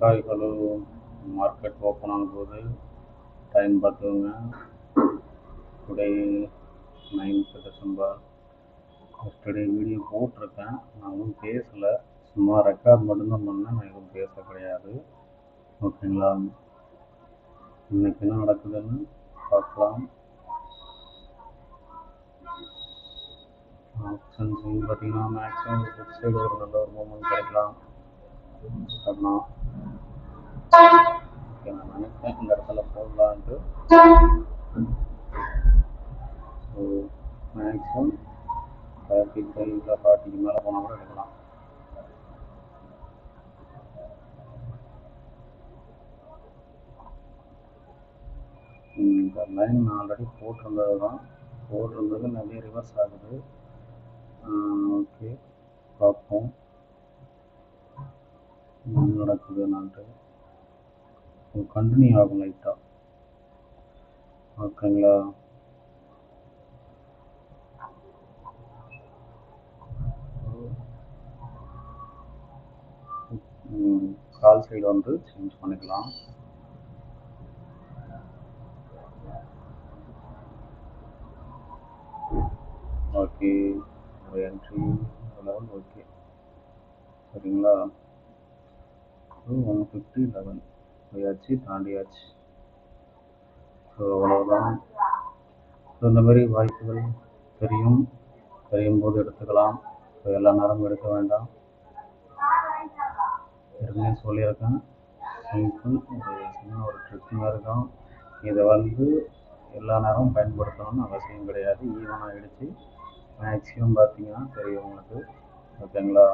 காய்களும் market open ஆகும்போது time பார்த்துக்கோங்க. Today 9th December. Yesterday video போட்டிருக்கேன், நான் ஒன்றும் பேசலை, சும்மா ரெக்கார்ட் மட்டும்தான் பண்ணேன், நான் எதுவும் பேச கிடையாது. ஓகேங்களா? இன்னைக்கு என்ன நடக்குதுன்னு பார்க்கலாம். ஆப்ஷன்ஸ் பார்த்தீங்கன்னா மேக்ஸிமம் லெஃப்ட் சைடு ஒரு நல்ல ஒரு மூமெண்ட் கிடைக்கலாம் அப்படின்னா ஓகே, நான் நினைக்கிறேன் இந்த இடத்துல போடலான்ட்டு. ஸோ மேக்ஸிமம் 35 இல்லை 40க்கு மேலே போனால் கூட எடுக்கலாம். இந்த லைன் நான் ஆல்ரெடி போட்டிருந்தது தான், போட்டிருந்தது நிறைய ரிவர்ஸ் ஆகுது. ஓகே, பார்ப்போம் என்ன நடக்குதுன்னான்ட்டு. கண்டினியூ ஆகும் லைட்டாக. ஓகேங்களா? கால் சைடு வந்து சேஞ்ச் பண்ணிக்கலாம். ஓகே, என்ட்ரி லெவல் ஓகே, சரிங்களா? 150 போயாச்சு, தாண்டியாச்சு. ஸோ அவ்வளோதான். ஸோ இந்த மாதிரி வாய்ப்புகள் தெரியும் போது எடுத்துக்கலாம். ஸோ எல்லா நேரமும் எடுக்க வேண்டாம். ஏற்கனவே சொல்லியிருக்கேன், சிம்பிள் ஒரு சின்ன ஒரு ட்ரிக் மாதிரி தான். இதை வந்து எல்லா நேரமும் பயன்படுத்தணும்னு அவசியம் கிடையாது. ஈவன் ஆகிடுச்சு மேக்ஸிமம் பார்த்தீங்கன்னா தெரியும் உங்களுக்கு. ஓகேங்களா?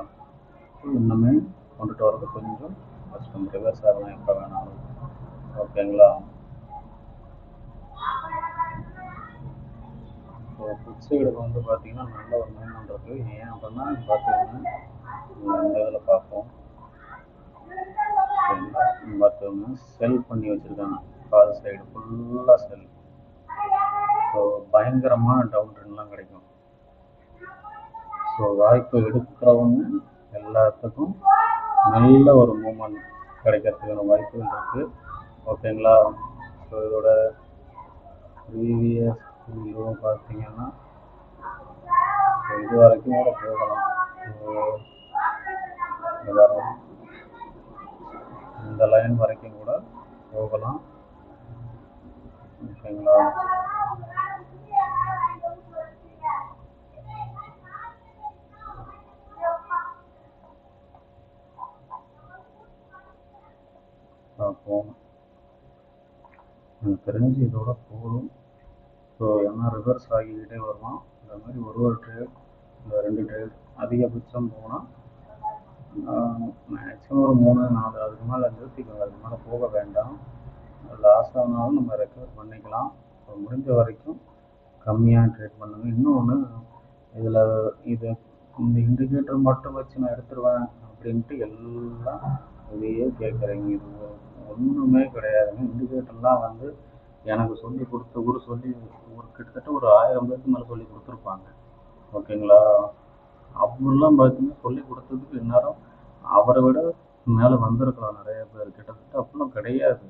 இன்னுமே கொண்டுட்டு வரது கொஞ்சம் கஷ்டம், ரிவர்ஸ் ஆகலாம் எப்போ வேணாலும். ஓகேங்களா? ஸோ ஃபுட் சைடுக்கு வந்து பார்த்தீங்கன்னா நல்ல ஒரு மூவ்மெண்ட் இருக்குது. ஏன் அப்படின்னா பார்த்தீங்கன்னா இந்த இதில் பார்ப்போம். பார்த்தோம்னா செல் பண்ணி வச்சுருக்காங்க, கால் சைடு ஃபுல்லாக செல். ஸோ பயங்கரமான டவுன் ட்ரெண்ட்லாம் கிடைக்கும். ஸோ வாய்ப்பு எடுக்கிறவங்க எல்லாத்துக்கும் நல்ல ஒரு மூமெண்ட் கிடைக்கிறதுக்கான வாய்ப்புகள் இருக்குது. ஓகேங்களா? ஸோ இதோட ப்ரீவியஸ் வீடியோ பார்த்தீங்கன்னா இது வரைக்கும் கூட போகலாம். இந்த லைன் வரைக்கும் கூட போகலாம். ஓகேங்களா? பார்ப்போம். எனக்கு தெரிஞ்சு இதோட போதும். ஸோ ஏன்னா ரிவர்ஸ் ஆகிக்கிட்டே வருவான். இந்த மாதிரி ஒரு ட்ரேட் இந்த 2 ட்ரேட் அதிகபட்சம் போனால் மேக்ஸிமம் ஒரு 3-4 அதுக்கு மேலே நிறுத்திக்கோங்க. அதுக்கு மேலே போக வேண்டாம். லாஸ் ஆனாலும் நம்ம ரெக்கவர் பண்ணிக்கலாம். ஸோ முடிஞ்ச வரைக்கும் கம்மியாக ட்ரேட் பண்ணுங்கள். இன்னொன்று, இது இந்த இண்டிகேட்டர் மட்டும் வச்சு நான் எடுத்துருவேன் அப்படின்ட்டு எல்லாம் இதையே கேட்குறீங்க. இது ஒன்றுமே கிடையாதுங்க. இண்டிகேட்டர்லாம் வந்து எனக்கு சொல்லி ஒரு கிட்டத்தட்ட ஒரு 1000 பேருக்கு மேலே சொல்லி கொடுத்துருப்பாங்க. ஓகேங்களா? அப்படிலாம் பார்த்தீங்கன்னா சொல்லி கொடுத்ததுக்கு இந்நேரம் அவரை விட மேலே வந்திருக்கலாம் நிறைய பேர். கிட்டத்தட்ட அப்படிலாம் கிடையாது.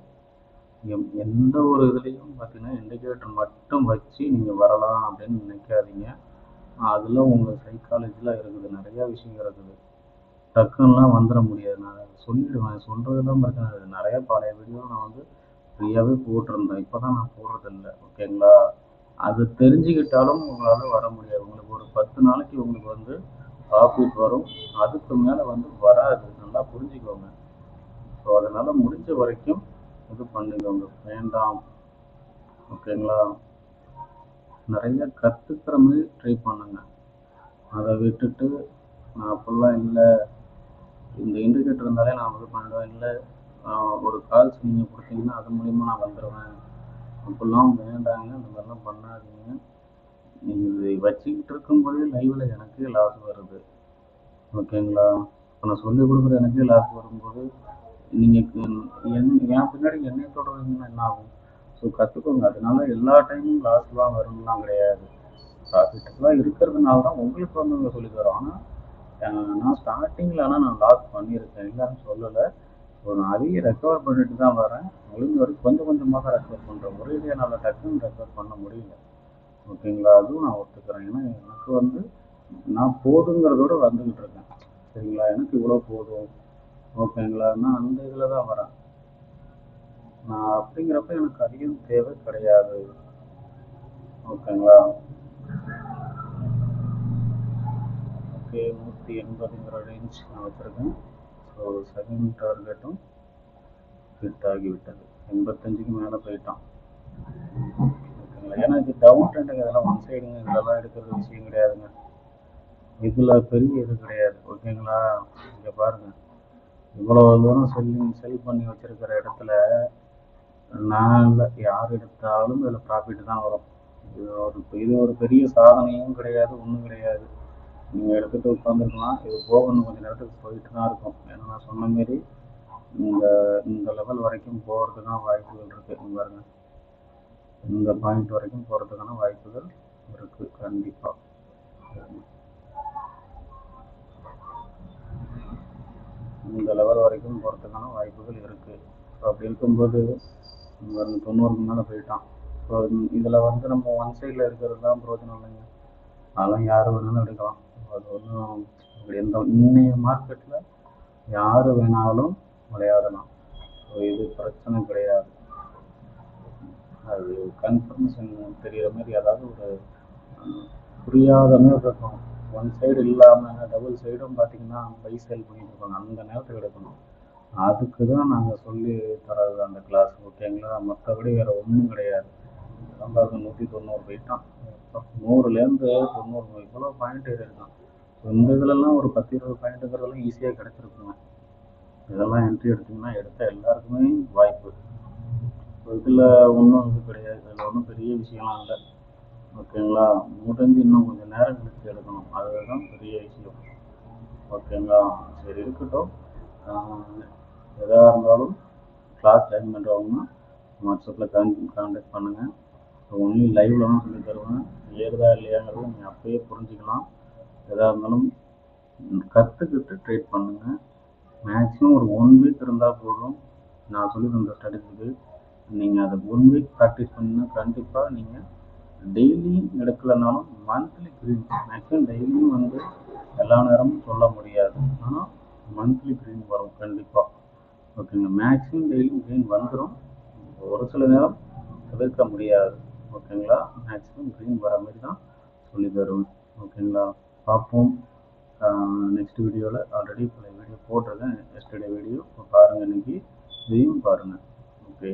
எந்த ஒரு இதுலேயும் பார்த்தீங்கன்னா இண்டிகேட்டர் மட்டும் வச்சு நீங்கள் வரலாம் அப்படின்னு நினைக்காதீங்க. அதில் உங்கள் சைக்காலஜிலாம் இருக்குது, நிறையா விஷயம் இருக்குது. டக்குன்னெலாம் வந்துட முடியாது. நான் சொல்லிவிடுவேன், சொல்கிறதுலாம் பார்த்தீங்கன்னா நிறையா பழைய வீடியோ நான் வந்து ஃப்ரீயாகவே போட்டிருந்தேன். இப்போ தான் நான் போடுறதில்லை. ஓகேங்களா? அது தெரிஞ்சுக்கிட்டாலும் உங்களால் வர முடியாது. உங்களுக்கு ஒரு 10 நாளைக்கு உங்களுக்கு வந்து ப்ராஃபிட் வரும், அதுக்கு மேலே வந்து வராது. நல்லா புரிஞ்சுக்கோங்க. ஸோ அதனால் முடிஞ்ச வரைக்கும் இது பண்ணிக்கோங்க, வேண்டாம். ஓகேங்களா? நிறைய கற்றுக்கிற மாதிரி ட்ரை பண்ணுங்க. அதை விட்டுட்டு நான் அப்படிலாம் இல்லை, இந்த இண்டிகேட்டர் இருந்தாலே நான் இது பண்ணிடுவேன், இல்லை ஒரு கால்ஸ் நீங்கள் கொடுத்தீங்கன்னா அது மூலிமா நான் வந்துடுவேன், அப்படிலாம் வேண்டாங்க. அந்த மாதிரிலாம் பண்ணாதீங்க. நீங்கள் வச்சுக்கிட்டு இருக்கும்போதே லைவில் எனக்கே லாஸ் வருது. ஓகேங்களா? இப்போ நான் சொல்லிக் கொடுக்குற எனக்கே லாஸ் வரும்போது நீங்கள் என் பின்னாடி என்னை தொடர்றீங்கன்னா என்ன ஆகும்? ஸோ கற்றுக்கோங்க. அதனால எல்லா டைமும் லாஸ்லாம் வரும்லாம் கிடையாது. ப்ராஃபிட்டெல்லாம் இருக்கிறதுனால தான் உங்களுக்கு வந்து சொல்லித் தரோம். ஆனால் நான் ஸ்டார்டிங்கில் நான் லாஸ் பண்ணியிருக்கேன், இல்லைன்னு சொல்லலை. ஸோ நான் அதையும் ரெக்கவர் பண்ணிட்டு தான் வரேன். முடிஞ்ச வரைக்கும் கொஞ்சம் கொஞ்சமாக தான் ரெக்கவர் பண்ணுறேன். ஒரேடியாக என்னால் டக்குன்னு ரெக்கவர் பண்ண முடியல. ஓகேங்களா, அதுவும் நான் ஒத்துக்கிறேன். ஏன்னா எனக்கு வந்து நான் போதுங்கிறதோட வந்துக்கிட்டு இருக்கேன். சரிங்களா, எனக்கு இவ்வளோ போதும். ஓகேங்களா, நான் அந்த இதில் தான் வரேன். நான் அப்படிங்கிறப்ப எனக்கு அதிகம் தேவை கிடையாது. ஓகேங்களா. ஓகே, 180ங்கிற ரேஞ்ச் நான் வச்சுருக்கேன். ஸோ செகண்ட் டார்கெட்டும் ஹிட் ஆகிவிட்டது. 85க்கு மேலே போயிட்டான். ஓகேங்களா, ஏன்னா இது டவுன் ட்ரெண்டுங்க, இதெல்லாம் ஒன் சைடுங்க, இதெல்லாம் எடுக்கிறது விஷயம் கிடையாதுங்க. இதில் பெரிய இது கிடையாது. ஓகேங்களா, இங்கே பாருங்கள், இவ்வளோ தூரம் செல் பண்ணி வச்சுருக்கிற இடத்துல நான் யார் எடுத்தாலும் இதில் ப்ராஃபிட் தான் வரும். இது ஒரு பெரிய சாதனையும் கிடையாது, ஒன்றும் கிடையாது. நீங்கள் எடுத்துகிட்டு உட்காந்துருக்கலாம். இது போக இன்னும் கொஞ்சம் நேரத்துக்கு போயிட்டு தான் இருக்கும். ஏன்னா நான் சொன்ன மாரி இந்த லெவல் வரைக்கும் போகிறதுக்கான வாய்ப்புகள் இருக்குது. பாருங்க, இந்த பாயிண்ட் வரைக்கும் போகிறதுக்கான வாய்ப்புகள் இருக்குது கண்டிப்பாக. இந்த லெவல் வரைக்கும் போகிறதுக்கான வாய்ப்புகள் இருக்குது. ஸோ அப்படி இருக்கும்போது 90க்கு மேலே போயிட்டான். ஸோ இதில் வந்து நம்ம ஒன் சைடில் இருக்கிறது தான் பிரோஜனம் இல்லைங்க. அதெல்லாம் யார் வேணாலும் எடுக்கலாம். அது ஒன்றும் எந்த இன்னைய மார்க்கெட்டில் யார் வேணாலும் விளையாடலாம். ஸோ இது பிரச்சனை கிடையாது. அது கன்ஃபர்மேஷன் தெரிகிற மாதிரி, அதாவது ஒரு புரியாத மாதிரி இருக்கும். ஒன் சைடு இல்லாமல் டபுள் சைடும் பார்த்தீங்கன்னா பை சேல் பண்ணிட்டு இருப்பாங்க. அந்த நேரத்துக்கு எடுக்கணும். அதுக்கு தான் நாங்கள் சொல்லி தரது அந்த கிளாஸ். ஓகேங்களா, மற்றபடி வேறு ஒன்றும் கிடையாது. இதெல்லாம் பாருங்க, 190 போயிட்டான். 100லேருந்து 90 இவ்வளோ பாயிண்ட் இருக்கான். இந்த இதுலலாம் ஒரு 10-20 பாயிண்ட்டுங்கிறதெல்லாம் ஈஸியாக கிடச்சிருக்குங்க. இதெல்லாம் என்ட்ரி எடுத்திங்கன்னா எடுத்த எல்லாருக்குமே வாய்ப்பு. இதில் ஒன்றும் இது கிடையாது. இதில் ஒன்றும் பெரிய விஷயம்லாம் இல்லை. ஓகேங்களா, முடிஞ்சு இன்னும் கொஞ்சம் நேரம் கழிச்சு எடுக்கணும். அதுதான் பெரிய விஷயம். ஓகேங்களா, சரி இருக்கட்டும். எதாக இருந்தாலும் கிளாஸ் ஜாயின் பண்ணுறவங்கன்னா வாட்ஸ்அப்பில் கான்டாக்ட் பண்ணுங்கள். ஒன்லி லைவில் தான் சொல்லி தருவேன். ஏறுதா இல்லையாங்கிறத நீங்கள் அப்பயே புரிஞ்சுக்கலாம். எதாக இருந்தாலும் கற்றுக்கிட்டு ட்ரேட் பண்ணுங்கள். மேக்ஸிமம் ஒரு 1 வீக் இருந்தால் போதும். நான் சொல்லி தந்த ஸ்ட்ராட்டஜிக்கு நீங்கள் அதை 1 வீக் ப்ராக்டிஸ் பண்ணிங்கன்னா கண்டிப்பாக நீங்கள் டெய்லியும் எடுக்கலைனாலும் மந்த்லி க்ரீன், மேக்ஸிமம் டெய்லியும் வந்து எல்லா நேரமும் சொல்ல முடியாது, ஆனால் மந்த்லி க்ரீன் வரும் கண்டிப்பாக. ஓகேங்க, மேக்ஸிமம் டெய்லியும் க்ரீன் வந்துடும். ஒரு சில நேரம் தவிர்க்க முடியாது. ஓகேங்களா, மேக்ஸிமம் க்ரீன் வர மாதிரி தான் சொல்லி தருவேன். ஓகேங்களா, பார்ப்போம். நெக்ஸ்ட் வீடியோவில் ஆல்ரெடி பல வீடியோ போட்டிருக்கேன். எஸ்டர்டே வீடியோ பாருங்கள், இன்றைக்கி இதையும் பாருங்கள். ஓகே.